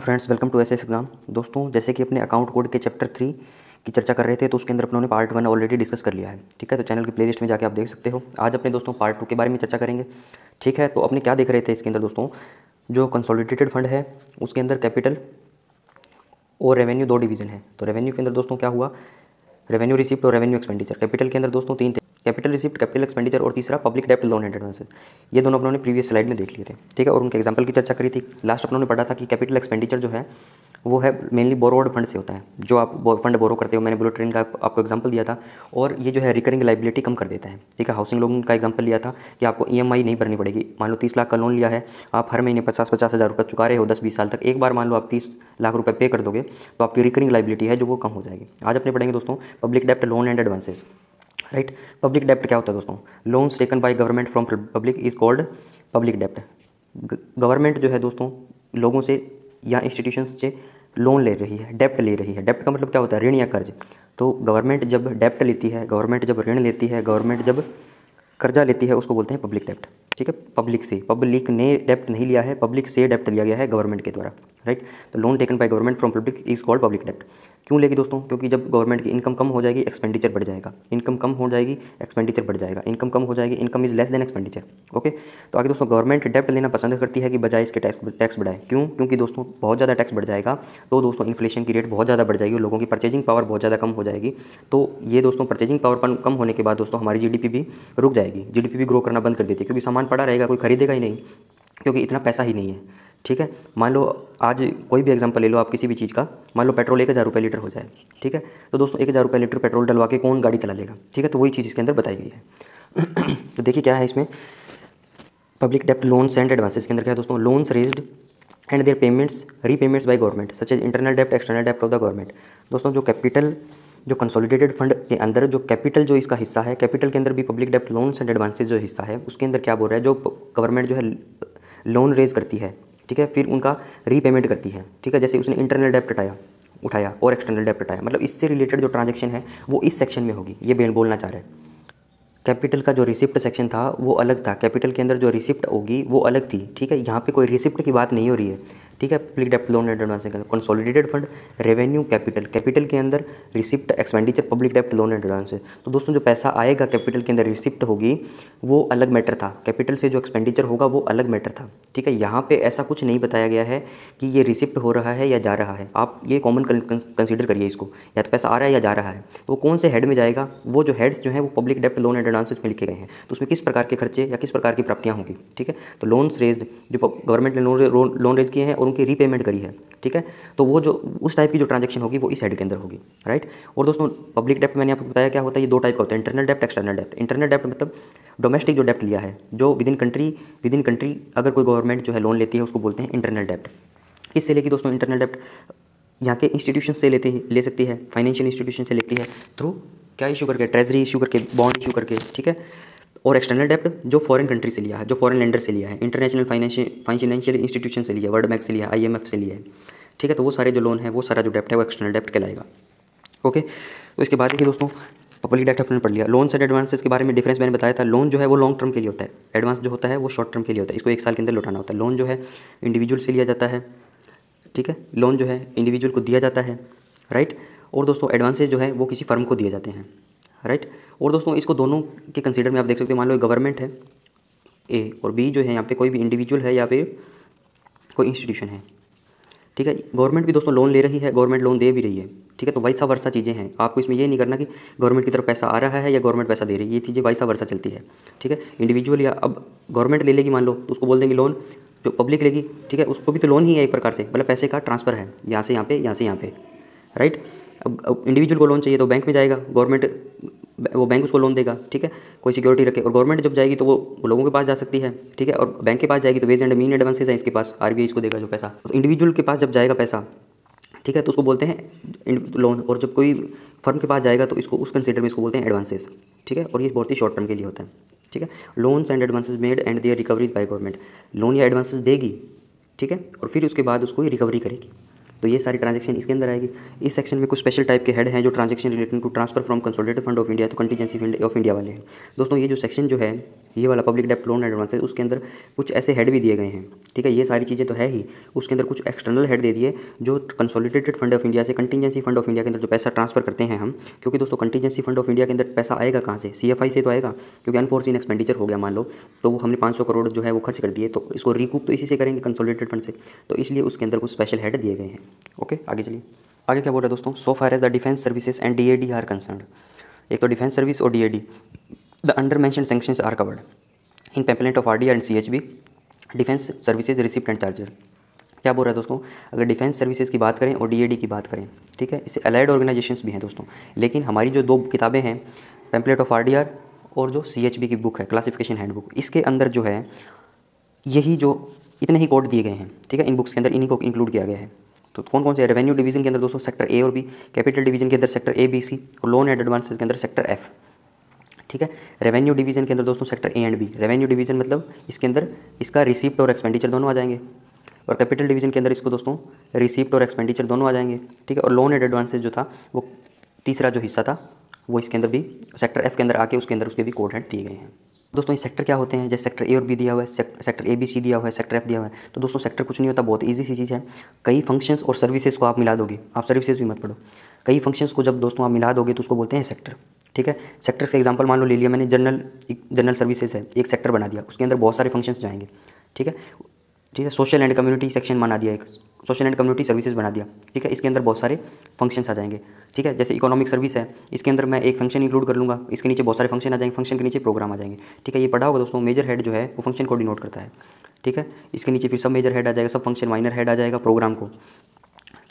Friends, welcome to SS exam. दोस्तों, जैसे कि अपने अकाउंट कोड के चैप्टर 3 की चर्चा कर रहे थे, तो उसके अंदर अपनों ने पार्ट 1 ऑलरेडी डिस्कस कर लिया है। ठीक है, तो चैनल की प्लेलिस्ट में जाके आप देख सकते हो। आज अपने दोस्तों पार्ट 2 के बारे में चर्चा करेंगे। ठीक है, तो अपने क्या देख रहे थे इसके अंदर दोस्तों, जो कंसोलिडेटेड फंड है उसके अंदर कैपिटल और रेवेन्यू दो डिवीज़न है। तो रेवेन्यू के अंदर दोस्तों क्या हुआ, रेवेन्यू रिसिप्ट और रेवेन्यू एक्सपेंडिचर। कैपिटल के अंदर दोस्तों तीन थे, कैपिटल रिसिप्ट, कैपिटल एक्सपेंडिचर और तीसरा पब्लिक डेब्ट, लोन एंड एडवांसेस। ये दोनों अपनों ने प्रीवियस स्लाइड में देख लिए थे। ठीक है, और उनके एग्जांपल की चर्चा करी थी। लास्ट अपनों ने पढ़ा था कि कैपिटल एक्सपेंडिचर जो है वो है मेनली बोरोड फंड से होता है, जो आप फंड बोरो करते हो। मैंने बुलेट ट्रेन का आपको एग्जांपल दिया था, और ये जो है रिकरिंग लाइबिलिटी कम कर देता है। ठीक है, हाउसिंग लोन का एग्जांपल लिया था कि आपको ईएमआई नहीं भरनी पड़ेगी। मान लो 30 लाख का लोन लिया है, आप हर महीने 50-50 हज़ार रुपये चुका रहे हो 10-20 साल तक। एक बार मान लो आप 30 लाख रुपये पे कर दोगे, तो आपकी रिकरिंग लाइबिलिटी है जो वो कम हो जाएगी। आज अपने पढ़ेंगे दोस्तों पब्लिक डेब्ट, loan and advances. Right, public डेब्ट क्या होता है दोस्तों, loans taken by government from public is called public डेब्ट। गवर्नमेंट जो है दोस्तों लोगों से या इंस्टीट्यूशंस से लोन ले रही है, डेब्ट ले रही है। डेब्ट का मतलब क्या होता है, ऋण या कर्ज। तो गवर्नमेंट जब डेब्ट लेती है, गवर्नमेंट जब ऋण लेती है, गवर्नमेंट जब कर्जा लेती है, उसको बोलते हैं पब्लिक डेब्ट। ठीक है, पब्लिक से, पब्लिक ने डेब्ट नहीं लिया है, पब्लिक से डेब्ट लिया गया है गवर्नमेंट के द्वारा। राइट, तो loan taken by government from public is called public डेब्ट। क्यों लेगी दोस्तों, क्योंकि जब गवर्नमेंट की इनकम कम हो जाएगी, एक्सपेंडिचर बढ़ जाएगा। इनकम कम हो जाएगी, एक्सपेंडिचर बढ़ जाएगा। इनकम कम हो जाएगी, income is less than expenditure. Okay, तो आगे दोस्तों गवर्नमेंट डेब्ट लेना पसंद करती है कि बजाय इसके टैक्स बढ़ाए। क्यों, क्योंकि दोस्तों बहुत ज़्यादा टैक्स बढ़ जाएगा तो दोस्तों इन्फ्लेशन की रेट बहुत ज़्यादा बढ़ जाएगी और लोगों की परचेजिंग पावर बहुत ज़्यादा कम हो जाएगी। तो ये दोस्तों परचेजिंग पावर कम होने के बाद दोस्तों हमारी जीडीपी भी रुक जाएगी, जीडीपी भी ग्रो करना बंद कर देती है, क्योंकि सामान पड़ा रहेगा, कोई खरीदेगा ही नहीं, क्योंकि इतना पैसा ही नहीं है। ठीक है, मान लो आज कोई भी एग्जांपल ले लो आप किसी भी चीज़ का, मान लो पेट्रोल 1000 रुपये लीटर हो जाए। ठीक है, तो दोस्तों 1000 रुपये लीटर पेट्रोल डलवा के कौन गाड़ी चला लेगा। ठीक है, तो वही चीज़ इसके अंदर बताई गई है। तो देखिए क्या है इसमें, पब्लिक डेब्ट, लोन्स एंड एडवांसेस के अंदर क्या है दोस्तों, loans raised and there payments repayments by government such as internal डेब्ट, एक्सटर्नल डेब्ट ऑफ द गवर्नमेंट। दोस्तों जो कैपिटल, जो कंसोलिडेटेड फंड के अंदर जो कैपिटल जो इसका हिस्सा है, कैपिटल के अंदर भी पब्लिक डेब्ट, लोन्स एंड एडवांसेस जो हिस्सा है उसके अंदर क्या बोल रहा है, जो गवर्नमेंट जो है लोन रेज करती है, ठीक है, फिर उनका रीपेमेंट करती है। ठीक है, जैसे उसने इंटरनल डेब्ट उठाया और एक्सटर्नल डेब्ट उठाया, मतलब इससे रिलेटेड जो ट्रांजैक्शन है वो इस सेक्शन में होगी। ये बोलना चाह रहे हैं। कैपिटल का जो रिसिप्ट सेक्शन था वो अलग था, कैपिटल के अंदर जो रिसिप्ट होगी वो अलग थी। ठीक है, यहाँ पे कोई रिसिप्ट की बात नहीं हो रही है। ठीक है, पब्लिक डेब्ट, लोन एंड एडवांस के अंदर consolidated fund, revenue, capital, capital के अंदर रिसिप्ट, एक्सपेंडिचर, पब्लिक डेब्ट, लोन एंड एडवांस। तो दोस्तों जो पैसा आएगा कैपिटल के अंदर रिसिप्ट होगी वो अलग मैटर था, कैपिटल से जो एक्सपेंडिचर होगा वो अलग मैटर था। ठीक है, यहाँ पे ऐसा कुछ नहीं बताया गया है कि ये रिसिप्ट हो रहा है या जा रहा है। आप ये कॉमन कंसिडर करिए इसको, या तो पैसा आ रहा है या जा रहा है, तो कौन से हेड में जाएगा, वो जो हेड्स जो है वो पब्लिक डेब्ट, लोन एंड एडवांसेस में लिखे गए हैं। तो उसमें किस प्रकार के खर्चे या किस प्रकार की प्राप्तियाँ होंगी। ठीक है, तो लोन्स रेज्ड, जो गवर्नमेंट ने लोन रेज किए हैं और उनकी रीपेमेंट करी है। ठीक है, तो वो जो उस टाइप की जो ट्रांजैक्शन होगी वो इस हेड के अंदर होगी। राइट, और दोस्तों पब्लिक डेब्ट मैंने आपको बताया क्या होता है, ये दो टाइप का होता है, इंटरनल डेब्ट, एक्सटर्नल डेब्ट। इंटरनल डेब्ट मतलब डोमेस्टिक जो डेब्ट लिया है, जो विद इन कंट्री अगर कोई गवर्नमेंट जो है लोन लेती है उसको बोलते हैं इंटरनल डेब्ट। किससे लेगी दोस्तों इंटरनल डेब्ट, यहाँ के इंस्टीट्यूशन से ले सकती है, फाइनेंशियल इंस्टीट्यूशन से लेती है, थ्रू क्या इशू करके, ट्रेजरी इशू करके, बॉन्ड इशू करके। ठीक है, और एक्सटर्नल डेब्ट जो फॉरेन कंट्री से लिया है, जो फॉरेन लेंडर से लिया है, इंटरनेशनल फाइनेंशियल इंस्टीट्यूशन से लिया है, वर्ल्ड बैंक से लिया है, IMF से लिया है। ठीक है, तो वो सारे जो लोन है, वो सारा जो डेब्ट है वो एक्सटर्नल डेब्ट कहलाएगा। ओके, तो इसके बाद देखिए दोस्तों पब्लिक डेब्ट अपने पढ़ लिया। लोन्स एंड एडवांसेस के बारे में डिफरेंस मैंने बताया था। लोन जो है वो लॉन्ग टर्म के लिए होता है, एडवांस जो होता है वो शॉर्ट टर्म के लिए होता है, इसको 1 साल के अंदर लौटाना होता है। लोन जो है इंडिविजुअल से लिया जाता है। ठीक है, लोन जो है इंडिविजुअल को दिया जाता है। राइट, और दोस्तों एडवांसेस जो है वो किसी फर्म को दिए जाते हैं। राइट, और दोस्तों इसको दोनों के कंसीडर में आप देख सकते हो, मान लो गवर्नमेंट है A और B जो है यहाँ पे कोई भी इंडिविजुअल है या फिर कोई इंस्टीट्यूशन है। ठीक है, गवर्नमेंट भी दोस्तों लोन ले रही है, गवर्नमेंट लोन दे भी रही है। ठीक है, तो वैसा वर्षा चीज़ें हैं। आपको इसमें ये नहीं करना कि गवर्नमेंट की तरफ पैसा आ रहा है या गवर्नमेंट पैसा दे रही है, ये चीज़ें वैसा वर्षा चलती है। ठीक है, इंडिविजुअल या अब गवर्नमेंट ले लेगी मान लो, तो उसको बोल देंगे लोन। जो पब्लिक लेगी, ठीक है, उसको भी तो लोन ही है एक प्रकार से, मतलब पैसे का ट्रांसफ़र है, यहाँ से यहाँ पे, यहाँ से यहाँ पे। राइट, अब इंडिविजुअल को लोन चाहिए तो बैंक में जाएगा, गवर्नमेंट वो बैंक उसको लोन देगा। ठीक है, कोई सिक्योरिटी रखे, और गवर्नमेंट जब जाएगी तो वो लोगों के पास जा सकती है। ठीक है, और बैंक के पास जाएगी तो वेज एंड मीन एडवांसेस है इसके पास, RBI इसको देगा जो पैसा। तो इंडिविजुअल के पास जब जाएगा पैसा, ठीक है, तो उसको बोलते हैं लोन, और जब कोई फर्म के पास जाएगा तो इसको उस कंसीडर में इसको बोलते हैं एडवांसेस। ठीक है, और ये बहुत ही शॉर्ट टर्म के लिए होता है। ठीक है, loans and advances made and their recovery by government. Loan या एडवांसेस देगी, ठीक है, और फिर उसके बाद उसको रिकवरी करेगी। तो ये सारी ट्रांजैक्शन इसके अंदर आएगी। इस सेक्शन में कुछ स्पेशल टाइप के हेड हैं जो transaction related to transfer from consolidated fund of India to contingency fund of India वाले हैं। दोस्तों ये जो सेक्शन जो है ये वाला पब्लिक डेप्ट लोन एडवांसेस, उसके अंदर कुछ ऐसे हेड भी दिए गए हैं, ठीक है। ये सारी चीज़ें तो है ही, उसके अंदर कुछ एक्सटर्नल हेड दे दिए जो कंसोलिडेटेड फंड ऑफ इंडिया से कंटीजेंसी फंड ऑफ इंडिया के अंदर जो पैसा ट्रांसफर करते हैं हम, क्योंकि दोस्तों कंटीजेंसी फंड ऑफ इंडिया के अंदर पैसा आएगा कहाँ से, CFI से तो आएगा, क्योंकि अनफोर्सीन एक्सपेंडिचर हो गया मान लो, तो वो हमने 500 करोड़ जो है वो खर्च कर दिए, तो इसको रिकूप तो इसी से करेंगे कंसोलिडेटेड फंड से, तो इसलिए उसके अंदर कुछ स्पेशल हेड दिए गए हैं। ओके, आगे चलिए। आगे क्या बोल रहा है दोस्तों, so far as the defence services and DAD are concerned, एक तो डिफेंस सर्विस और DAD, the under mentioned sanctions are covered in pamphlet of RDR and CHB, defence services receipt and charger. क्या बोल रहा है दोस्तों, अगर डिफेंस सर्विसेज की बात करें और DAD की बात करें, ठीक है, इससे अलाइड ऑर्गेनाइजेशंस भी हैं दोस्तों, लेकिन हमारी जो 2 किताबें हैं, पैम्पलेट ऑफ RDR और जो CHB की बुक है क्लासिफिकेशन हैंडबुक, इसके अंदर जो है यही जो इतने ही कोड दिए गए हैं, ठीक है, इन बुक्स के अंदर इन्हीं को इंक्लूड किया गया है। तो कौन कौन से, रेवेन्यू डिवीजन के अंदर दोस्तों सेक्टर A और B, कैपिटल डिवीजन के अंदर सेक्टर A, B, C, और लोन एंड एडवांसेस के अंदर सेक्टर F, ठीक है। रेवेन्यू डिवीजन के अंदर दोस्तों sector A and B, revenue division मतलब इसके अंदर इसका रिसीप्ट और एक्सपेंडिचर दोनों आ जाएंगे, और कैपिटल डिवीजन के अंदर इसको दोस्तों रिसीप्ट और एक्सपेंडिचर दोनों आ जाएंगे, ठीक है। और लोन एंड एडवांसेस जो था वो तीसरा जो हिस्सा था वो इसके अंदर भी सेक्टर F के अंदर आके उसके अंदर उसके भी कोड हेड दिए गए हैं। दोस्तों ये सेक्टर क्या होते हैं, जैसे सेक्टर A और B दिया हुआ है, सेक्टर A, B, C दिया हुआ है, सेक्टर F दिया हुआ है, तो दोस्तों सेक्टर कुछ नहीं होता, बहुत ईजी सी चीज़ है। कई फंक्शंस और सर्विसेज को आप मिला दोगे, आप सर्विसेज भी मत पढ़ो, कई फंक्शंस को जब दोस्तों आप मिला दोगे तो उसको बोलते हैं सेक्टर, ठीक है। सेक्टर्स का एग्जांपल मान लो ले लिया मैंने, जनरल सर्विसेज है, एक सेक्टर बना दिया, उसके अंदर बहुत सारे फंक्शंस जाएंगे, ठीक है, ठीक है। सोशल एंड कम्युनिटी सेक्शन बना दिया, एक सोशल एंड कम्युनिटी सर्विसेज बना दिया, ठीक है, इसके अंदर बहुत सारे फंक्शंस आ जाएंगे, ठीक है। जैसे इकोनॉमिक सर्विस है, इसके अंदर मैं एक फंक्शन इंक्लूड कर लूँगा, इसके नीचे बहुत सारे फंक्शन आ जाएंगे, फंक्शन के नीचे प्रोग्राम आ जाएंगे, ठीक है। ये पढ़ा होगा दोस्तों, मेजर हेड जो है वो फंक्शन को डिनोट करता है, ठीक है। इसके नीचे फिर सब मेजर हेड आ जाएगा, सब फंक्शन माइनर हेड आ जाएगा प्रोग्राम को,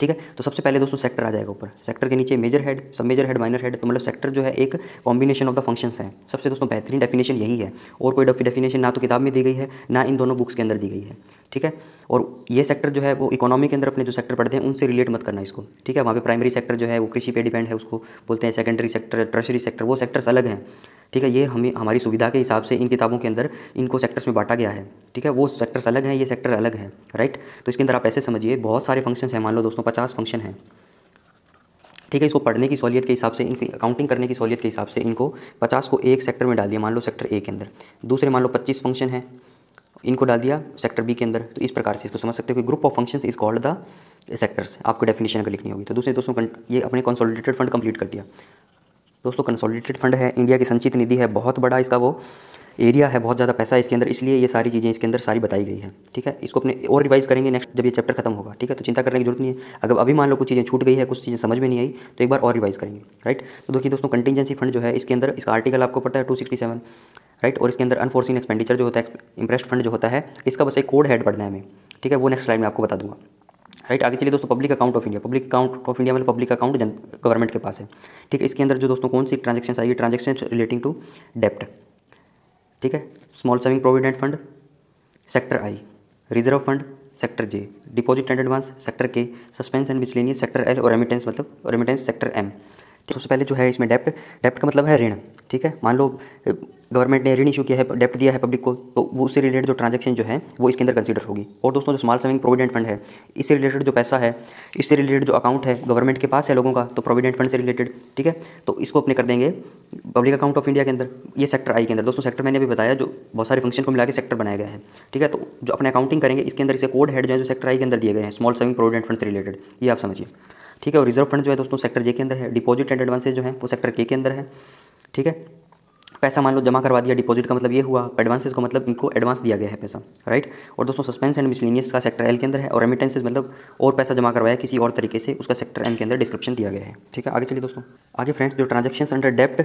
ठीक है। तो सबसे पहले दोस्तों सेक्टर आ जाएगा ऊपर, सेक्टर के नीचे मेजर हेड, सब मेजर हेड, माइनर हेड, तो मतलब सेक्टर जो है एक कॉम्बिनेशन ऑफ द फंक्शंस है। सबसे दोस्तों बेहतरीन डेफिनेशन यही है, और कोई डेफिनेशन ना तो किताब में दी गई है ना इन दोनों बुक्स के अंदर दी गई है, ठीक है। और ये सेक्टर जो है वो इकोनॉमी के अंदर अपने जो सेक्टर पढ़ते हैं उनसे रिलेट मत करना इसको, ठीक है। वहाँ पे प्राइमरी सेक्टर जो है वो कृषि पे डिपेंड है, उसको बोलते हैं सेकेंडरी सेक्टर, टर्शरी सेक्टर, वो सेक्टर्स अलग हैं, ठीक है। ये हमें हमारी सुविधा के हिसाब से इन किताबों के अंदर इनको सेक्टर्स में बांटा गया है, ठीक है। वो सेक्टर्स अलग हैं, ये सेक्टर अलग है, राइट। तो इसके अंदर आप ऐसे समझिए बहुत सारे फंक्शंस हैं, मान लो दोस्तों 50 फंक्शन हैं, ठीक है। इसको पढ़ने की सहूलियत के हिसाब से, इनकी अकाउंटिंग करने की सहूलियत के हिसाब से इनको 50 को एक सेक्टर में डाल दिया, मान लो सेक्टर A के अंदर, दूसरे मान लो 25 फंक्शन हैं, इनको डाल दिया सेक्टर B के अंदर। तो इस प्रकार से इसको समझ सकते हो कि group of functions is called the sectors, आपको डेफिनेशन अगर लिखनी होगी तो। दूसरे दोस्तों ये अपने कंसोलिडेटेड फंड कंप्लीट कर दिया दोस्तों। कंसोलिडेटेड फंड है, इंडिया की संचित निधि है, बहुत बड़ा इसका वो एरिया है, बहुत ज़्यादा पैसा है इसके अंदर, इसलिए ये सारी चीज़ें इसके अंदर सारी बताई गई है, ठीक है। इसको अपने और रिवाइज करेंगे नेक्स्ट जब ये चैप्टर खत्म होगा, ठीक है। तो चिंता करने की जरूरत नहीं है, अगर अभी मान लो कुछ चीज़ें छूट गई है, कुछ चीज़ें समझ में नहीं आई तो एक बार और रिवाइज करेंगे, राइट। तो देखिए दोस्तों कंटीजेंसी फंड जो है इसके अंदर इसका आर्टिकल आपको पता है 267, राइट। और इसके अंदर अनफोर्सिन एक्सपेंडिचर जो होता है, इंप्रेस्ड फंड जो होता है, इसका बस एक कोड हेड पढ़ना है हमें, ठीक है। वो नेक्स्ट स्लाइड में आपको बता दूंगा, राइट। आगे चलिए दोस्तों, public account of India, public account of India मतलब पब्लिक अकाउंट गवर्नमेंट के पास है, ठीक है। इसके अंदर जो दोस्तों कौन सी ट्रांजेक्शन आएगी, ट्रांजेक्शन रिलेटिंग टू डेप्ट, ठीक है। Small saving provident fund sector I, reserve fund sector J, deposit and advance sector K, suspense and miscellaneous sector L, और रेमिटेंस मतलब रेमिटेंस सेक्टर M। सबसे पहले जो है इसमें डेप्ट का मतलब है ऋण, ठीक है। मान लो गवर्नमेंट ने ऋण इशू किया है, डेप्ट दिया है पब्लिक को, तो वो उससे रिलेटेड जो ट्रांजैक्शन जो है वो इसके अंदर कंसीडर होगी। और दोस्तों जो स्मॉल सेविंग प्रोविडेंट फंड है, इससे रिलेटेड जो पैसा है, इससे रिलेटेड जो अकाउंट है गवर्नमेंट के पास है लोगों का, तो प्रोविडेंट फंड से रिलेटेड, ठीक है। तो इसको अपने कर देंगे पब्लिक अकाउंट ऑफ इंडिया के अंदर, ये सेक्टर I के अंदर। दोस्तों सेक्टर मैंने अभी बताया जो बहुत सारे फंक्शन को मिला के सेक्टर बनाया गया है, ठीक है। तो जो अपने अकाउंटिंग करेंगे इसके अंदर इसे कोड हेड जो है जो सेक्टर I के अंदर दिए गए हैं, स्मॉल सेविंग प्रोविडेंट फंड से रिलेटेड, ये आप समझिए, ठीक है। और रिजर्व फंड जो है दोस्तों सेक्टर J के अंदर है, डिपॉजिट एंड एडवांसेज जो है वो सेक्टर K के अंदर है, ठीक है। पैसा मान लो जमा करवा दिया, डिपॉजिट का मतलब ये हुआ, एडवांसेज का मतलब इनको एडवांस दिया गया है पैसा, राइट। और दोस्तों सस्पेंस एंड मिसलेनियस का सेक्टर L के अंदर है, और रेमिटेंसेज मतलब और पैसा जमा करवाया किसी और तरीके से, उसका सेक्टर M के अंदर डिस्क्रिप्शन दिया गया है, ठीक है। आगे चलिए दोस्तों, आगे फ्रेंड्स जो ट्रांजेक्शन्स अंडर डेप्ट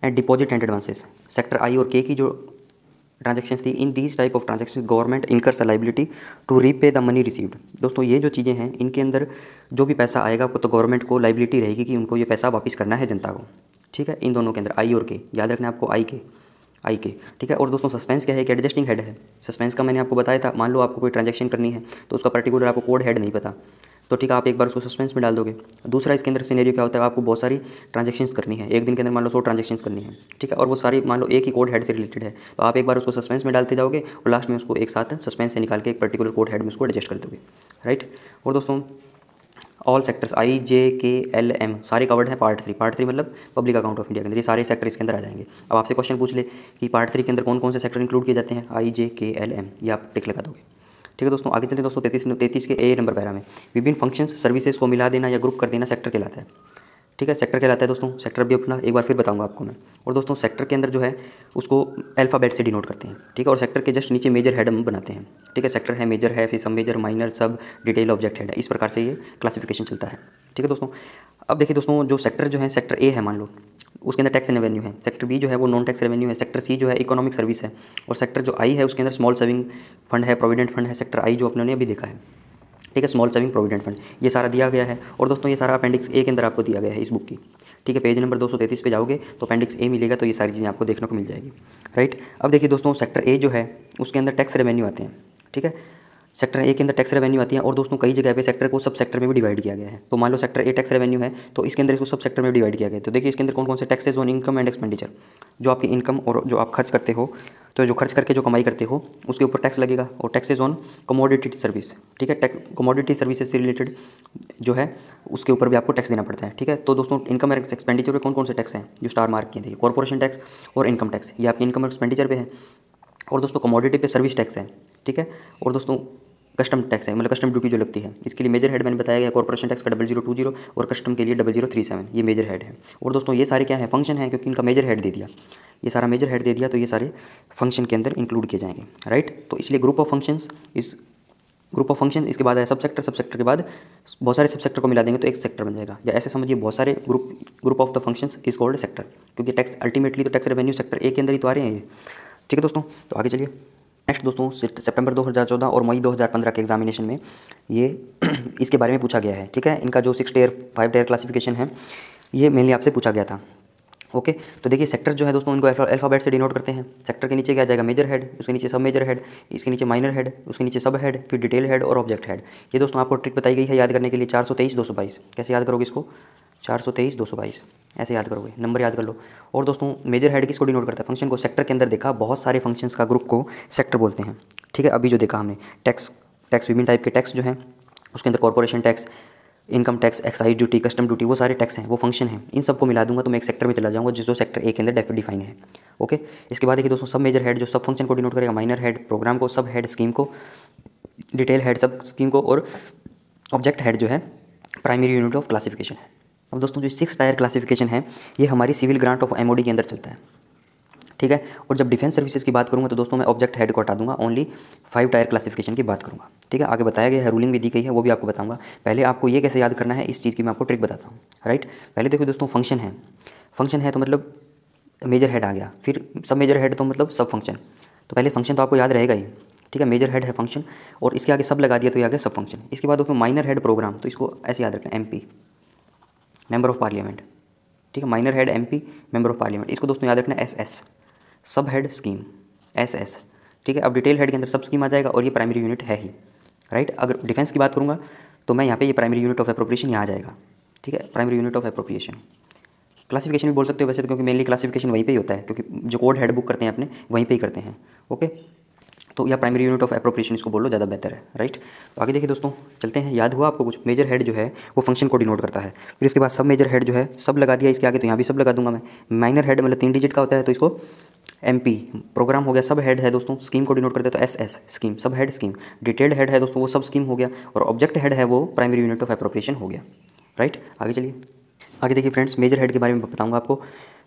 and deposit and advances sector I और K की जो ट्रांजेक्शन्स थी, in these type of transaction government incurs liability to repay the money received. दोस्तों ये जो चीज़ें हैं इनके अंदर जो भी पैसा आएगा तो गवर्नमेंट को लाइबिलिटी रहेगी कि उनको ये पैसा वापस करना है जनता को, ठीक है। इन दोनों के अंदर I और K याद रखना है आपको, I के, ठीक है। और दोस्तों सस्पेंस क्या है, एक एडजस्टिंग हेड है। सस्पेंस का मैंने आपको बताया था, मान लो आपको कोई ट्रांजैक्शन करनी है तो उसका पर्टिकुलर आपको कोड हेड नहीं पता, तो ठीक है आप एक बार उसको सस्पेंस में डाल दोगे। दूसरा इसके अंदर सिनेरियो क्या होता है, आपको बहुत सारी ट्रांजैक्शंस करनी है, एक दिन के अंदर मान लो 100 ट्रांजैक्शंस करनी है, ठीक है। और वो सारी मान लो एक ही कोड हेड से रिलेटेड है, तो आप एक बार उसको सस्पेंस में डालते जाओगे और लास्ट में उसको एक साथ सस्पेंस से निकाल के एक पर्टिकुलर कोड हेड में उसको एडजस्ट कर दोगे, राइट। और दोस्तों ऑल सेक्टर्स IJKLM सारे कवर्ड हैं पार्ट 3। पार्ट 3 मतलब पब्लिक अकाउंट ऑफ इंडिया के अंदर ये सारे सेक्टर इसके अंदर आ जाएंगे। अब आपसे क्वेश्चन पूछ ले कि पार्ट 3 के अंदर कौन कौन से सेक्टर इंक्लूड किए जाते हैं, IJKLM, ये आप टिक लगा दोगे। ठीक है दोस्तों, आगे चलते हैं दोस्तों 33 के ए नंबर पैरा में विभिन्न फंक्शंस सर्विसेज को मिला देना या ग्रुप कर देना सेक्टर कहलाता है। ठीक है, सेक्टर कहलाता है दोस्तों। सेक्टर भी अपना एक बार फिर बताऊंगा आपको मैं। और दोस्तों सेक्टर के अंदर जो है उसको अल्फ़ाबेट से डिनोट करते हैं। ठीक है, और सेक्टर के जस्ट नीचे मेजर हेड हम बनाते हैं। ठीक है, सेक्टर है, मेजर है, फिर सब मेजर, माइनर, सब, डिटेल, ऑब्जेक्ट हेड है। इस प्रकार से ये क्लासिफिकेशन चलता है। ठीक है दोस्तों, अब देखिए दोस्तों जो सेक्टर जो है, सेक्टर ए है मान लो, उसके अंदर टैक्स रेवेन्यू है। सेक्टर बी जो है वो नॉन टैक्स रेवेन्यू है। सेक्टर सी जो है इकोनॉमिक सर्विस है। और सेक्टर जो आई है उसके अंदर स्मॉल सेविंग फंड है, प्रोविडेंट फंड है। सेक्टर आई जो अपने अभी देखा है। ठीक है, स्मॉल सेविंग प्रोविडेंट फंड, ये सारा दिया गया है। और दोस्तों ये सारा अपेंडिक्स ए के अंदर आपको दिया गया है इस बुक की। ठीक है, पेज नंबर 233 पे जाओगे तो अपेंडिक्स ए मिलेगा, तो ये सारी चीज़ें आपको देखने को मिल जाएगी। राइट, अब देखिए दोस्तों सेक्टर ए जो है उसके अंदर टैक्स रेवेन्यू आते हैं। ठीक है, सेक्टर ए के अंदर टैक्स रेवेन्यू आती है। और दोस्तों कई जगह पे सेक्टर को सब सेक्टर में भी डिवाइड किया गया है। तो मान लो सेक्टर ए टैक्स रेवेन्यू है तो इसके अंदर इसको सब सेक्टर में डिवाइड किया गया है। तो देखिए इसके अंदर कौन कौन से taxes on income and expenditure, जो आपकी इनकम और जो आप खर्च करते हो, तो जो खर्च करके जो कमाई करते हो उसके ऊपर टैक्स लगेगा। और टैक्सेस ऑन कमोडिटी सर्विस। ठीक है, कमोडिटी सर्विसेज से रिलेटेड जो है उसके ऊपर भी आपको टैक्स देना पड़ता है। ठीक है, तो दोस्तों इनकम एंड एक्सपेंडिचर पे कौन कौन से टैक्स हैं जो स्टार मार्क किए थे, कॉर्पोरेशन टैक्स और इनकम टैक्स, ये आपकी इनकम और एक्सपेंडिचर पे है। और दोस्तों कमोडिटी पे सर्विस टैक्स है। ठीक है, और दोस्तों कस्टम टैक्स है, मतलब कस्टम ड्यूटी जो लगती है, इसके लिए मेजर हेड मैंने बताया गया कॉर्पोरेशन टैक्स का 0020 और कस्टम के लिए 0037, ये मेजर हेड है। और दोस्तों ये सारे क्या है, फंक्शन है, क्योंकि इनका मेजर हेड दे दिया, ये सारा मेजर हेड दे दिया, तो ये सारे फंक्शन के अंदर इंक्लूड किए जाएंगे। राइट, तो इसलिए ग्रुप ऑफ फंक्शंस, इस ग्रुप ऑफ फंक्शन, इसके बाद है सब सेक्टर, सब सेक्टर के बाद बहुत सारे सब सेक्टर को मिला देंगे तो एक सेक्टर बन जाएगा। या ऐसे समझिए बहुत सारे group of the functions is called sector, क्योंकि टैक्स अल्टीमेटली तो टैक्स रेवेन्यू सेक्टर ए के अंदर ही तो आ रहे हैं ये। ठीक है दोस्तों, तो आगे चलिए। नेक्स्ट दोस्तों सितंबर 2014 और मई 2015 के एग्जामिनेशन में ये इसके बारे में पूछा गया है। ठीक है, इनका जो 6 टियर 5 टियर क्लासिफिकेशन है ये मेनली आपसे पूछा गया था। ओके, तो देखिए सेक्टर जो है दोस्तों इनको अल्फ़ाबेट से डिनोट करते हैं। सेक्टर के नीचे क्या आ जाएगा, मेजर हेड, उसके नीचे सब मेजर हेड, इसके नीचे माइनर हेड, उसके नीचे सब हेड, फिर डिटेल हेड और ऑब्जेक्ट हेड। ये दोस्तों आपको ट्रिक बताई गई है याद करने के लिए, 423 222। कैसे याद करोगे इसको, 423 222 ऐसे याद करोगे, नंबर याद कर लो। और दोस्तों मेजर हेड किसको डिनोट करता है, फंक्शन को। सेक्टर के अंदर देखा बहुत सारे फंक्शंस का ग्रुप को सेक्टर बोलते हैं। ठीक है, अभी जो देखा हमने टैक्स विभिन्न टाइप के टैक्स जो हैं उसके अंदर corporation tax, income tax, excise duty, custom duty, वो सारे टैक्स हैं, वो फंक्शन हैं। इन सबको मिला दूंगा तो मैं एक सेक्टर में चला जाऊंगा जो सेक्टर ए के अंदर डिफाइन है। ओके, इसके बाद देखिए दोस्तों सब मेजर हेड जो सब फंक्शन को डिनोट करेगा, माइनर हेड प्रोग्राम को, सब हेड स्कीम को, डिटेल हेड सब स्कीम को, और ऑब्जेक्ट हेड जो है प्राइमरी यूनिट ऑफ क्लासिफिकेशन है। अब दोस्तों जो 6 टायर क्लासिफिकेशन है ये हमारी सिविल ग्रांट ऑफ MOD के अंदर चलता है। ठीक है, और जब डिफेंस सर्विसेज की बात करूंगा तो दोस्तों मैं ऑब्जेक्ट हेड को हटा दूंगा, ओनली 5 टायर क्लासिफिकेशन की बात करूंगा। ठीक है, आगे बताया गया है, रूलिंग भी दी गई है, वो भी आपको बताऊंगा। पहले आपको ये कैसे याद करना है इस चीज़ की मैं आपको ट्रिक बताता हूँ। राइट, पहले देखो दोस्तों फंक्शन है तो मतलब मेजर हेड आ गया, फिर सब मेजर हेड तो मतलब सब फंक्शन, तो पहले फंक्शन तो आपको याद रहेगा ही। ठीक है, मेजर हेड है फंक्शन और इसके आगे सब लगा दिया तो ये आ गया सब फंक्शन। इसके बाद दोस्तों माइनर हेड प्रोग्राम, तो इसको ऐसे याद रखना, MP मेंबर ऑफ पार्लियामेंट। ठीक है, minor head MP member of parliament, इसको दोस्तों याद रखना SS सब हेड स्कीम SS। ठीक है, अब डिटेल हेड के अंदर सब स्कीम आ जाएगा और ये प्राइमरी यूनिट है ही। राइट, अगर डिफेंस की बात करूँगा तो मैं यहाँ पे ये प्राइमरी यूनिट ऑफ एप्रोप्रिएशन यहाँ आ जाएगा। ठीक है, primary unit of appropriation, classification भी बोल सकते हो वैसे तो, क्योंकि मेनली क्लासिफिकेशन वहीं पे ही होता है, क्योंकि जो कोड हेड बुक करते हैं अपने वहीं पे ही करते हैं। ओके, तो या प्राइमरी यूनिट ऑफ एप्रोप्रिएशन इसको बोलो, ज़्यादा बेहतर है। राइट, तो आगे देखिए दोस्तों चलते हैं, याद हुआ आपको कुछ। मेजर हेड जो है वो फंक्शन को डिनोट करता है, फिर इसके बाद सब मेजर हेड जो है सब लगा दिया इसके आगे, तो यहाँ भी सब लगा दूंगा मैं। माइनर हेड मतलब 3 डिजिट का होता है तो इसको MP प्रोग्राम हो गया। सब हेड है दोस्तों स्कीम को डिनोट करते हैं तो SS स्कीम, सब हेड स्कीम। डिटेल्ड हेड है दोस्तों वो सब स्कीम हो गया, और ऑब्जेक्ट हेड है वो प्राइमरी यूनिट ऑफ एप्रोप्रिएशन हो गया। राइट, आगे चलिए। आगे देखिए फ्रेंड्स, मेजर हेड के बारे में बताऊंगा आपको,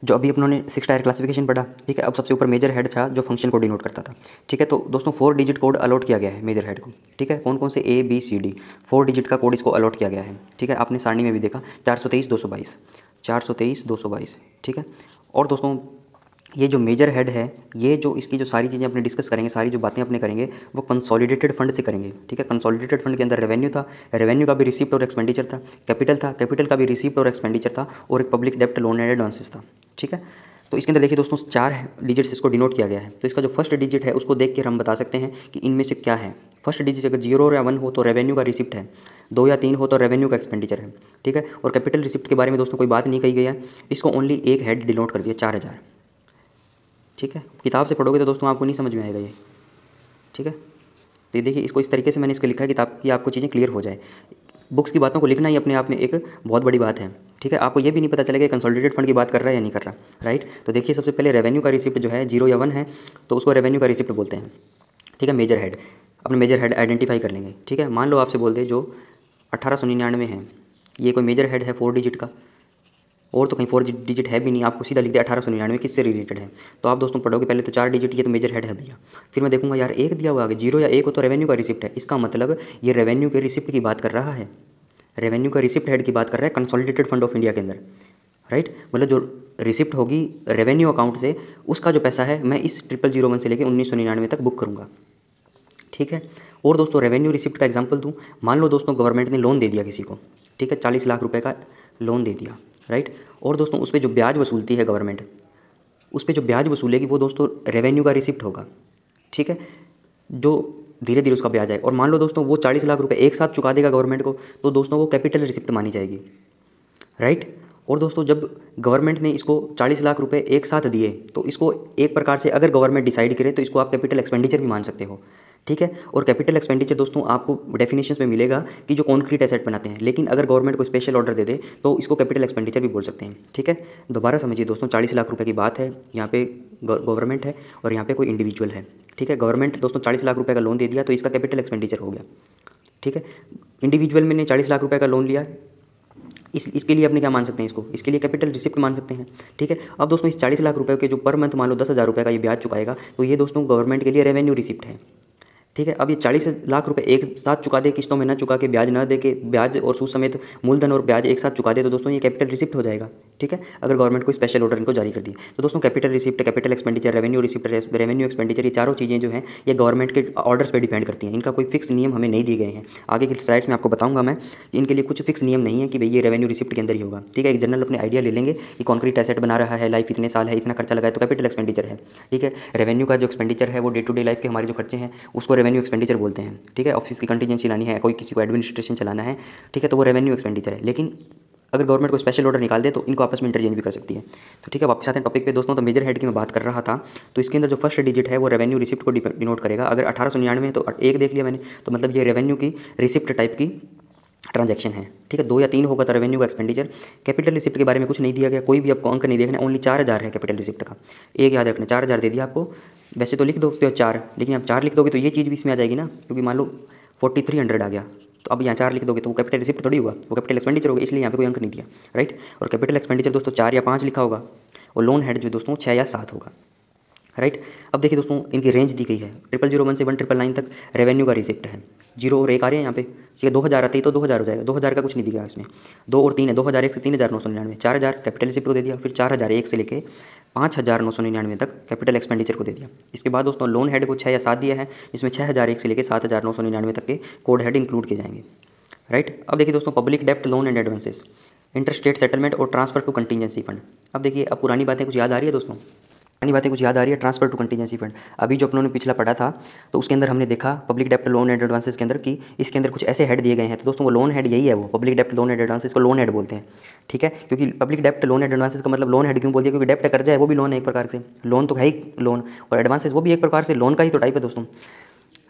जो अभी अपनों 6 टायर क्लासिफिकेशन पढ़ा। ठीक है, अब सबसे ऊपर मेजर हेड था जो फंक्शन को डिनोट करता था। ठीक है, तो दोस्तों 4 डिजिट कोड अलॉट किया गया है मेजर हेड को। ठीक है, कौन कौन से ABCD 4 डिजिट का कोड इसको अलॉट किया गया है। ठीक है, आपने सारणी में भी देखा 423 222 423 222। ठीक है, और दोस्तों ये जो मेजर हेड है, ये जो इसकी जो सारी चीज़ें अपने डिस्कस करेंगे, सारी जो बातें अपने करेंगे वो कंसोलिडेटेड फंड से करेंगे। ठीक है, कंसोलिडेटेड फंड के अंदर रेवेन्यू था, रेवेन्यू का भी रिसीप्ट और एक्सपेंडिचर था, कैपिटल था, कैपिटल का भी रिसीप्ट और एक्सपेंडिचर था, और एक पब्लिक डेप्ट लोन एंड एडवांसेस था। ठीक है, तो इसके अंदर देखिए दोस्तों 4 डिजिट्स इसको डिनोट किया गया है। तो इसका जो फर्स्ट डिजिट है उसको देख कर हम बता सकते हैं कि इनमें से क्या है। फर्स्ट डिजिट अगर 0 या 1 हो तो रेवेन्यू का रिसिप्ट है, 2 या 3 हो तो रेवेन्यू का एक्सपेंडिचर है। ठीक है, और कैपिटल रिसिप्ट के बारे में दोस्तों कोई बात नहीं कही गई है, इसको ओनली एक हेड डिनोट कर दिया 4000। ठीक है, किताब से पढ़ोगे तो दोस्तों आपको नहीं समझ में आएगा ये। ठीक है, तो ये देखिए इसको इस तरीके से मैंने इसको लिखा है किताब की, आपको चीज़ें क्लियर हो जाए। बुक्स की बातों को लिखना ही अपने आप में एक बहुत बड़ी बात है, ठीक है। आपको ये भी नहीं पता चलेगा कंसोलिडेटेड फंड की बात कर रहा है या नहीं कर रहा, राइट। तो देखिए सबसे पहले रेवेन्यू का रिसिप्ट जो है 0 या 1 है तो उसको रेवेन्यू का रिसिप्ट बोलते हैं, ठीक है। मेजर हेड, अपने मेजर हेड आइडेंटिफाई कर लेंगे, ठीक है। मान लो आपसे बोलते हैं जो 1899 है, ये कोई मेजर हेड है 4 डिजिट का, और तो कहीं 4 डिजिट है भी नहीं, आपको सीधा लिख दिया 1899 किससे रिलेटेड है। तो आप दोस्तों पढ़ोगे पहले तो 4 डिजिट, ये तो मेजर हेड है भैया। फिर मैं देखूंगा यार 1 दिया हुआ आगे, 0 या 1 हो तो रेवेन्यू का रिसिप्ट है, इसका मतलब ये रेवेन्यू के रिसिप्ट की बात कर रहा है, रेवेन्यू का रिसिप्ट हेड की बात कर रहा है कंसोलिडेटेड फंड ऑफ इंडिया के अंदर, राइट। मतलब जो रिसिप्ट होगी रेवेन्यू अकाउंट से, उसका जो पैसा है मैं इस 0001 से लेकर 1999 तक बुक करूँगा, ठीक है। और दोस्तों रेवेन्यू रिसिप्ट का एग्जांपल दूं, मान लो दोस्तों गवर्नमेंट ने लोन दे दिया किसी को, ठीक है, 40 लाख रुपए का लोन दे दिया, राइट। और दोस्तों उस पर जो ब्याज वसूलती है गवर्नमेंट, उस पर जो ब्याज वसूलेगी वो दोस्तों रेवेन्यू का रिसिप्ट होगा, ठीक है, जो धीरे धीरे उसका ब्याज आए। और मान लो दोस्तों वो 40 लाख रुपए एक साथ चुका देगा गवर्नमेंट को, तो दोस्तों वो कैपिटल रिसिप्ट मानी जाएगी, राइट। और दोस्तों जब गवर्नमेंट ने इसको 40 लाख रुपए एक साथ दिए तो इसको एक प्रकार से अगर गवर्नमेंट डिसाइड करे तो इसको आप कैपिटल एक्सपेंडिचर भी मान सकते हो, ठीक है। और कैपिटल एक्सपेंडिचर दोस्तों आपको डेफिनेशंस में मिलेगा कि जो कॉन्क्रीट एसेट बनाते हैं, लेकिन अगर गवर्नमेंट को स्पेशल ऑर्डर दे दे तो इसको कैपिटल एक्सपेंडिचर भी बोल सकते हैं, ठीक है। दोबारा समझिए दोस्तों, 40 लाख रुपए की बात है, यहाँ पे गवर्नमेंट है और यहाँ पे कोई इंडिविजुअल है, ठीक है। गवर्नमेंट दोस्तों 40 लाख रुपये का लोन दे दिया तो इसका कैपिटल एक्सपेंडिचर हो गया, ठीक है। इंडिविजुअल मैंने 40 लाख रुपये का लोन लिया, इसके लिए अपने क्या मान सकते हैं, इसके लिए कैपिटल रिसिप्ट मान सकते हैं, ठीक है। अब दोस्तों इस 40 लाख रुपए के जो पर मंथ मान लो 10,000 रुपये का ये ब्याज चुकाएगा, तो ये दोस्तों गवर्नमेंट के लिए रेवेन्यू रिसिप्ट है, ठीक है। अब ये 40 लाख रुपए एक साथ चुका दे, किस्तों में ना चुका के, ब्याज ना दे के, ब्याज और सूद समेत मूलधन और ब्याज एक साथ चुका दे, तो दोस्तों ये कैपिटल रिसिप्ट हो जाएगा, ठीक है, अगर गवर्नमेंट को स्पेशल ऑर्डर इनको जारी कर दी। तो दोस्तों capital receipt, capital expenditure, revenue receipt, revenue expenditure, ये चारों चीज़ें जो हैं ये गवर्नमेंट के ऑर्डर्स पर डिपेंड करती हैं, इनका कोई फिक्स नियम हमें नहीं दिए गए हैं। आगे की स्लाइड्स में आपको बताऊंगा मैं, इनके लिए कुछ फिक्स नियम नहीं है कि भाई ये रेवेन्यू रिसिप्ट के अंदर ही होगा, ठीक है। एक जनरल अपने आइडिया ले लेंगे कि कॉन्क्रीट एसेट बना रहा है, लाइफ इतने साल है, इतना खर्चा लगाए तो कैपिटल एक्सपेंडिचर है, ठीक है। रेवेन्यू का जो एक्सपेंडिचर है वो डे टू डे लाइफ के हमारे जो खर्चे हैं उसको रेवेन्यू एक्सपेंडिचर बोलते हैं, ठीक है। ऑफिस की कंटीजेंसी लानी है, कोई किसी को एडमिनिस्ट्रेशन चलाना है, ठीक है, तो वो रेवेन्यू एक्सपेंडिचर है। लेकिन अगर गवर्नमेंट को स्पेशल ऑर्डर निकाल दे तो इनको आपस में इंटरचेंज भी कर सकती है। तो ठीक है, वापस आते हैं टॉपिक पे दोस्तों। तो मेजर हेड की मैं बात कर रहा था, तो इसके अंदर जो फर्स्ट डिजिट है वो रेवेन्यू रिसिप्ट को डिनोट करेगा। अगर 1899 है तो एक देख लिया मैंने, तो मतलब ये रेवेन्यू की रिसिप्ट टाइप की ट्रांजैक्शन है, ठीक है। 2 या 3 होगा तो रेवेन्यू का एक्सपेंडिचर। कैपिटल रिसिप्ट के बारे में कुछ नहीं दिया गया, कोई भी आपको अंक नहीं देखना, ओनली 4000 है कैपिटल रिसिप्ट का, एक याद रखना, 4000 दे दिया आपको। वैसे तो लिख दोगे 4, लेकिन आप 4 लिख दोगे तो ये चीज़ भी इसमें आ जाएगी ना, क्योंकि मान लो 4300 आ गया तो अब यहाँ 4 लिख दोगे तो वो कैपिटल रिसिप्ट थोड़ी हुआ, वो कैपिटल एक्सपेंडिचर होगा, इसलिए यहाँ पे कोई अंक नहीं दिया, राइट। और कैपिटल एक्सपेंडिचर दोस्तों 4 या 5 लिखा होगा, और लोन हेड जो दोस्तों 6 या 7 होगा, राइट। अब देखिए दोस्तों इनकी रेंज दी गई है, 001 से 1999 तक रेवेन्यू का रिसिप्ट है। 0 और 1 आ रहे हैं यहाँ पे, ठीक है। 2000 आते ही तो 2000 हो जाएगा, 2000 का कुछ नहीं दिया इसमें। 2 और 3 है, 2001 से 3999, 4000 कैपिटल रिसिप्ट को दे दिया, फिर 4001 से लेके 5999 तक कैपिटल एक्सपेंडिचर को दे दिया। इसके बाद दोस्तों लोन हेड को 6 या 7 दिया है, जिसमें 6001 से लेकर 7999 तक के कोड हेड इंक्लूड किए जाएंगे, राइट। अब देखिए दोस्तों पब्लिक डेप्ट, loan and advances, interstate settlement और ट्रांसफर टू कंटीजेंसी फंड। अब देखिए अब पुरानी बातें कुछ याद आ रही है दोस्तों, पुरानी बातें कुछ याद आ रही है। ट्रांसफर टू कंटीजेंसी फंड अभी जो अपनों ने पिछला पढ़ा था, तो उसके अंदर हमने देखा पब्लिक डेप्ट, लोन एंड एडवांसेस के अंदर कि इसके अंदर कुछ ऐसे हेड दिए गए हैं। तो दोस्तों वो लोन हेड यही है, वो पब्लिक डेप्ट, लोन एंड एडवांसेस को लोन हेड बोलते हैं, ठीक है। क्योंकि पब्लिक डेप्ट, लोन एंड एडवांसेस का मतलब लोन हेड क्यों बोल दिया, क्योंकि डेप्ट कर्जा है वो भी लोन है एक प्रकार से, लोन तो है ही लोन, और एडवांसेस वो भी एक प्रकार से लोन का ही तो टाइप है दोस्तों,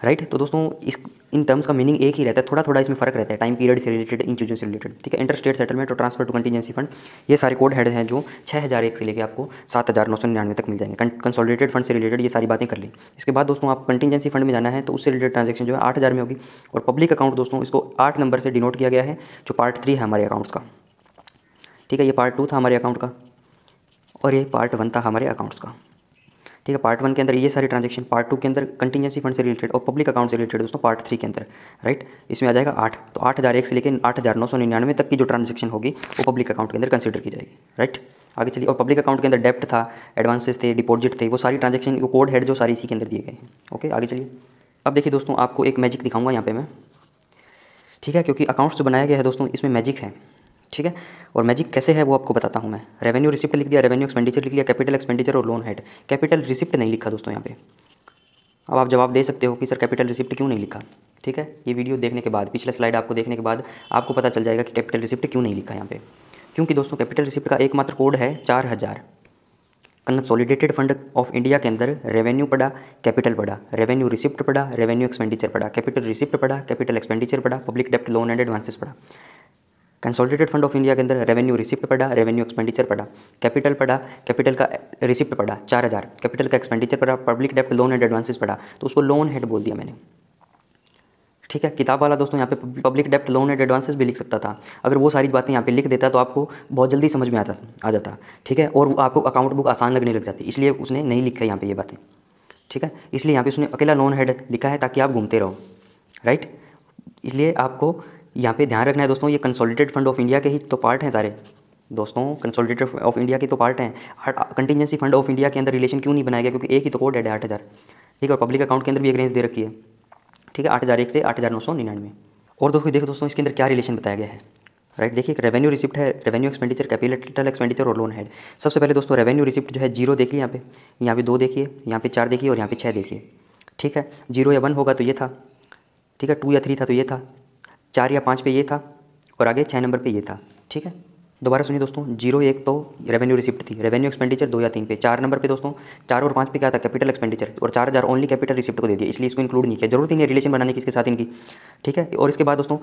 राइट। तो दोस्तों इस इन टर्म्स का मीनिंग एक ही रहता है, थोड़ा थोड़ा इसमें फ़र्क रहता है, टाइम पीरियड से रिलेटेड, इन चीज़ों से रिलेटेड, ठीक है। इंटरस्टेट सेटलमेंट और ट्रांसफर टू कंटीजेंसी फंड, ये सारे कोड हेड हैं जो 6001 से लेकर आपको 7999 तक मिल जाएंगे। कंसोलिडेटेड फंड से रिलेटेड ये सारी बातें कर ली। इसके बाद दोस्तों आप कंटीजेंसी फंड में जाना है तो उससे रिलेटेड ट्रांजेक्शन जो है 8000 में होगी। और पब्लिक अकाउंट दोस्तों इसको 8 नंबर से डिनोट किया गया है, जो पार्ट 3 है हमारे अकाउंट्स का, ठीक है। ये पार्ट 2 था हमारे अकाउंट का, और ये पार्ट 1 था हमारे अकाउंट्स का, ठीक है। पार्ट 1 के अंदर ये सारी ट्रांजैक्शन, पार्ट 2 के अंदर कंटीजेंसी फंड से रिलेटेड और पब्लिक अकाउंट से रिलेटेड दोस्तों पार्ट 3 के अंदर, राइट। इसमें आ जाएगा 8, तो 8001 से लेकर 8999 तक की जो ट्रांजैक्शन होगी वो पब्लिक अकाउंट के अंदर कंसिडर की जाएगी, राइट। आगे चलिए। और पब्लिक अकाउंट के अंदर डेप्ट था, एडवांसेस थे, डिपॉजिट थे, वो सारी ट्रांजैक्शन, वो कोड हेड जो सारी इसी के अंदर दिए गए हैं, ओके। आगे चलिए। अब देखिए दोस्तों आपको एक मैजिक दिखाऊंगा यहाँ पे मैं, ठीक है, क्योंकि अकाउंट्स जो बनाया गया है दोस्तों इसमें मैजिक है, ठीक है। और मैजिक कैसे है वो आपको बताता हूँ मैं। रेवेन्यू रिसिप्ट लिख दिया, रेवेन्यू एक्सपेंडिचर लिख लिया, कैपिटल एक्सपेंडिचर और लोन हेड। कैपिटल रिसिप्ट नहीं लिखा दोस्तों यहाँ पे। अब आप जवाब दे सकते हो कि सर कैपिटल रिसिप्ट क्यों नहीं लिखा, ठीक है। ये वीडियो देखने के बाद, पिछला स्लाइड आपको देखने के बाद आपको पता चल जाएगा कि कैपिटल रिसिप्ट क्यों नहीं लिखा यहाँ पे। क्योंकि दोस्तों कैपिटल रिसिप्ट का एकमात्र कोड है 4000, कंसोलिडेटेड फंड ऑफ इंडिया के अंदर रेवेन्यू पड़ा, कैपिटल पड़ा, रेवेन्यू रिसिप्ट पड़ा, रेवेन्यू एक्सपेंडिचर पड़ा, कैपिटल रिसिप्ट पड़ा, कैपिटल एक्सपेंडिचर पड़ा, पब्लिक डेप्ट लोन एंड एडवांसेस पड़ा। कंसोलिडेटेड फंड ऑफ इंडिया के अंदर रेवेन्यू रिसिप्ट पड़ा, रेवेन्यू एक्सपेंडिचर पड़ा, कैपिटल पड़ा, कैपिटल का रिसिप्ट पड़ा 4000, कैपिटल का एक्सपेंडिचर पड़ा, पब्लिक डेप्ट लोन एंड एडवांसेस पड़ा, तो उसको लोन हेड बोल दिया मैंने। ठीक है, किताब वाला दोस्तों यहाँ पे पब्लिक डेप्ट लोन एंड एडवांसेस भी लिख सकता था। अगर वो सारी बातें यहाँ पे लिख देता तो आपको बहुत जल्दी समझ में आ जाता। ठीक है, और आपको अकाउंट बुक आसान लगने लग जाती, इसलिए उसने नहीं लिखा यहाँ पे ये बातें। ठीक है, इसलिए यहाँ पे उसने अकेला लोन हेड लिखा है ताकि आप घूमते रहो। राइट, इसलिए आपको यहाँ पे ध्यान रखना है दोस्तों, ये कंसोलिडेटेड फंड ऑफ इंडिया के ही तो पार्ट हैं सारे दोस्तों, कंसोलिडेटेड ऑफ इंडिया के तो पार्ट हैं। कंटिजेंसी फंड ऑफ इंडिया के अंदर रिलेशन क्यों नहीं बनाया गया, क्योंकि एक ही तो कोड है 8000। ठीक है, और पब्लिक अकाउंट के अंदर भी एक रेंज दे रखी है। ठीक है, 8001 से 8999। और देखो दोस्तों इसके अंदर क्या रिलेशन बताया गया है। राइट, देखिए रेवेन्यू रिसिप्ट है, रेवेन्यू एक्सपेंडिचर, कैपिटल एक्सपेंडिचर और लोन हेड। सबसे पहले दोस्तों रेवेन्यू रिसिप्ट जो है 0 देखिए, यहाँ पे 2 देखिए, यहाँ पे 4 देखिए और यहाँ पे 6 देखिए। ठीक है, 0 या 1 होगा तो ये था। ठीक है, 2 या 3 था तो ये था, 4 या 5 पे ये था और आगे 6 नंबर पे ये था। ठीक है, दोबारा सुनिए दोस्तों, 0 1 तो रेवेन्यू रिसिप्ट थी, रेवेन्यू एक्सपेंडिचर 2 या 3 पे, 4 नंबर पे दोस्तों 4 और 5 पे क्या था, कैपिटल एक्सपेंडिचर, और 4000 ओनली कैपिटल रिसिप्ट को दे दिया, इसलिए इसको इंक्लूड नहीं किया, जरूरत ही नहीं रिलेशन बनाने की इसके साथ इनकी। ठीक है, और इसके बाद दोस्तों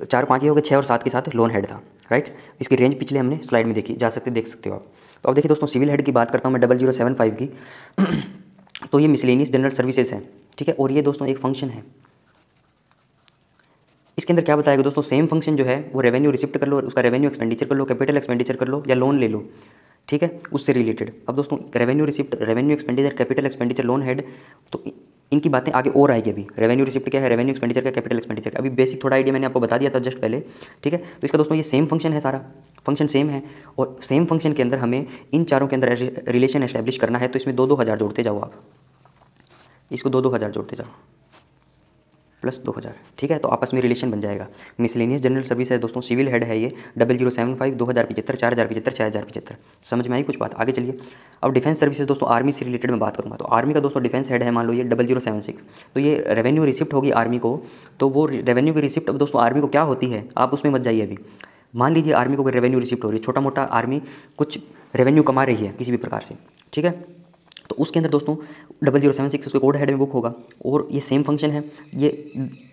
4 5 ये हो गए, 6 और 7 के साथ लोन हेड था। राइट, इसकी रेंज पिछले हमने स्लाइड में देखी, देख सकते हो आप। तो अब देखिए दोस्तों सिविल हेड की बात करता हूँ मैं 0075 की तो ये मिसलेनियस जनरल सर्विसेज है। ठीक है, और ये दोस्तों एक फंक्शन है। इसके अंदर क्या बताएगा दोस्तों, सेम फंक्शन जो है वो रेवेन्यू रिसिप्ट कर लो, उसका रेवेन्यू एक्सपेंडिचर कर लो, कैपिटल एक्सपेंडिचर कर लो या लोन ले लो। ठीक है, उससे रिलेटेड। अब दोस्तों revenue receipt, revenue expenditure, capital expenditure, loan head, तो इनकी बातें आगे और आएगी। अभी रेवेन्यू रिसिप्ट क्या है, रेवेन्यू एक्सपेंडिचर क्या, कैपिटल एक्सपेंडिचर, अभी बेसिक थोड़ा आइडिया मैंने आपको बता दिया था जस्ट पहले। ठीक है, तो इसका दोस्तों ये सेम फंक्शन है, सारा फंक्शन सेम है, और सेम फंक्शन के अंदर हमें इन चारों के अंदर रिलेशन एस्टैब्लिश करना है। तो इसमें 2 2000 जोड़ते जाओ आप, इसको 2 2000 जोड़ते जाओ प्लस 2000। ठीक है, तो आपस में रिलेशन बन जाएगा। मिसलेनियस जनरल सर्विस है दोस्तों, सिविल हेड है ये 0075, 2075, 4075, 6075। समझ में आई कुछ बात, आगे चलिए। अब डिफेंस सर्विसेज दोस्तों, आर्मी से रिलेटेड मैं बात करूँगा। तो आर्मी का दोस्तों डिफेंस हेड है, मान लो ये 0076, तो ये रेवेन्यू रिसिप्ट होगी आर्मी को। तो वो रेवेन्यू की रिसिप्ट अब दोस्तों आर्मी को क्या होती है, आप उसमें मत जाइए अभी। मान लीजिए आर्मी को कोई रेवेन्यू रिसिप्ट हो रही है, छोटा मोटा आर्मी कुछ रेवेन्यू कमा रही है किसी भी प्रकार से। ठीक है, तो उसके अंदर दोस्तों 0076 उसके कोड हेड में बुक होगा, और ये सेम फंक्शन है। ये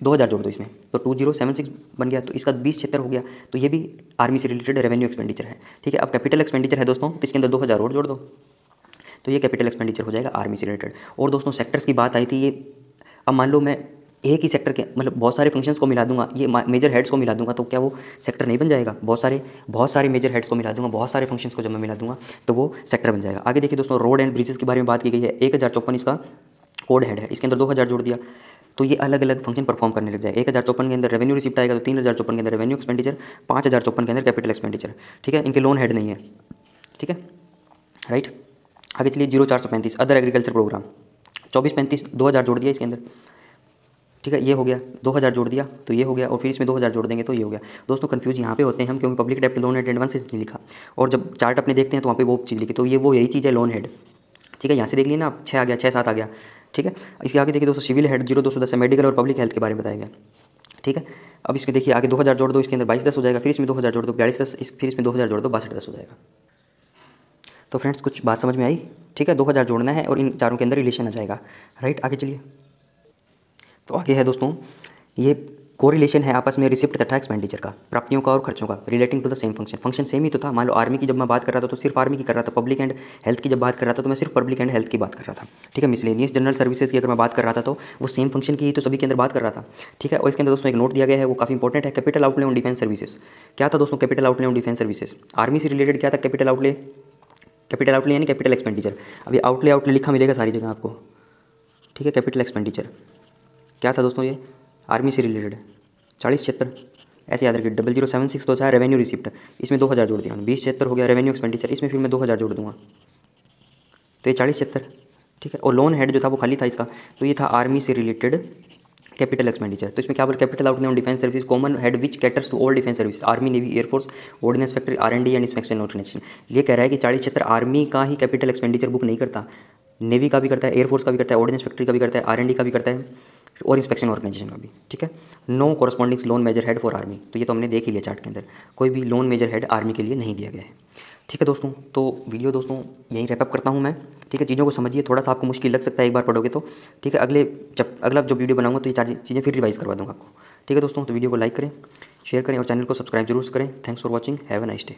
2000 जोड़ दो इसमें, तो 2076 बन गया, तो इसका 2076 हो गया। तो ये भी आर्मी से रिलेटेड रेवेन्यू एक्सपेंडिचर है। ठीक है, अब कैपिटल एक्सपेंडिचर है दोस्तों, तो इसके अंदर 2000 और जोड़ दो, तो ये कैपिटल एक्सपेंडिचर हो जाएगा आर्मी से रिलेटेड। और दोस्तों सेक्टर्स की बात आई थी, ये अब मान लो मैं एक ही सेक्टर के मतलब बहुत सारे फंक्शंस को मिला दूंगा, ये मेजर हेड्स को मिला दूंगा, तो क्या वो सेक्टर नहीं बन जाएगा। बहुत सारे मेजर हेड्स को मिला दूंगा, बहुत सारे फंक्शंस को जब मैं मिला दूंगा तो वो सेक्टर बन जाएगा। आगे देखिए दोस्तों, रोड एंड ब्रिजेस के बारे में बात की गई है। 1054 इसका कोड हेड है, इसके अंदर 2000 जोड़ दिया, तो ये अलग अलग फंक्शन परफॉर्म करने लग जाए। 1054 के अंदर रेवेन्यू रिसिप्ट आएगा, तो 3054 के अंदर रेवेन्यू एक्सपेंडिचर, 5054 के अंदर कैपिटल एक्सपेंडिचर। ठीक है, इनके लोन हेड नहीं है। ठीक है, राइट। आगे चलिए 0435 अदर एग्रीकल्चर प्रोग्राम, 2435 2000 जोड़ दिया इसके अंदर। ठीक है, ये हो गया, 2000 जोड़ दिया तो ये हो गया, और फिर इसमें 2000 जोड़ देंगे तो ये हो गया। दोस्तों कंफ्यूज यहाँ पे होते हैं हम, क्योंकि पब्लिक डेप्ट लोन हेड एडवांसेस नहीं लिखा, और जब चार्ट अपने देखते हैं तो वहाँ पे वो चीज़ लिखी, तो ये वो यही चीज़ है लोन हेड। ठीक है, यहाँ से देख लिए ना आप, 6 आ गया, 6 7 आ गया। ठीक है, इसके आगे देखिए दोस्तों सिविल हेड 0210 है, मेडिकल और पब्लिक हेल्थ के बारे में बताया गया। ठीक है, अब इसके देखिए आगे 2000 जोड़ दो, इसके अंदर 2210 हो जाएगा, फिर इसमें 2000 जोड़ दो 4210, फिर इसमें 2000 जोड़ दो 6210 हो जाएगा। तो फ्रेंड्स कुछ बात समझ में आई। ठीक है, 2000 जोड़ना है और इन चारों के अंदर रिलेशन आ जाएगा। राइट, आगे चलिए। तो आगे है दोस्तों, ये कोरिलेशन है आपस में रिसिप्ट तथा एक्सपेंडिचर का, प्राप्तियों का और खर्चों का, relating to the same function. Function same ही तो था। मान लो आर्मी की जब मैं बात कर रहा था तो सिर्फ आर्मी की कर रहा था, पब्लिक एंड हेल्थ की जब बात कर रहा था तो मैं सिर्फ पब्लिक एंड हेल्थ की बात कर रहा था। ठीक है, मिसलेनियस जनरल सर्विसेज की अगर मैं बात कर रहा था तो वो सेम फंक्शन की ही तो सभी के अंदर बात कर रहा था। ठीक है, और इसके अंदर दोस्तों एक नोट दिया गया है, वो काफ़ी इंपॉर्टेंट है। Capital outlay on defence services क्या था दोस्तों, capital outlay on defence services army से रिलेटेड क्या था, कैपिटल आउटले यानी कैपिटल एक्सपेंडिचर। अभी आउटले लिखा मिलेगा सारी जगह आपको। ठीक है, कैपिटल एक्सपेंडिचर क्या था दोस्तों, ये आर्मी से रिलेटेड 4076 ऐसे याद रखिए। 0076 तो था रेवेन्यू रिसिप्ट, इसमें 2000 जोड़ दिया, 2076 हो गया रेवेन्यू एक्सपेंडिचर, इसमें फिर मैं 2000 जोड़ दूंगा तो ये 4076। ठीक है, और लोन हेड जो था वो खाली था इसका, तो ये था आर्मी से रिलेटेड कैपिटल एक्सपेंडिचर। तो इसमें क्या बोल, capital outlay on defence service common head which caters to all defence service, army navy air force ordnance factory R&D and inspection organisation. ये कह रहा है कि 4076 आर्मी का ही कैपिटल एक्सपेंडिचर बुक नहीं करता, नेवी का भी करता है, एयरफोर्स का भी करता है, ऑर्डिनेंस फैक्ट्री का भी करता है, R&D का भी करता है, और इंस्पेक्शन ऑर्गेनाइजेशन का भी। ठीक है, no corresponding loan major head for army, तो ये तो हमने देख ही लिया चार्ट के अंदर, कोई भी लोन मेजर हेड आर्मी के लिए नहीं दिया गया है। ठीक है दोस्तों, तो वीडियो दोस्तों यहीं रैपअप करता हूँ मैं। ठीक है, चीज़ों को समझिए, थोड़ा सा आपको मुश्किल लग सकता है एक बार पढ़ोगे तो। ठीक है, अगला जो वीडियो बनाऊंगा तो ये 4 चीज़ें फिर रिवाइज़ करवा दूँगा आपको। ठीक है दोस्तों, तो वीडियो को लाइक करें, शेयर करें और चैनल को सब्सक्राइब जरूर करें। Thanks for watching, have a nice day.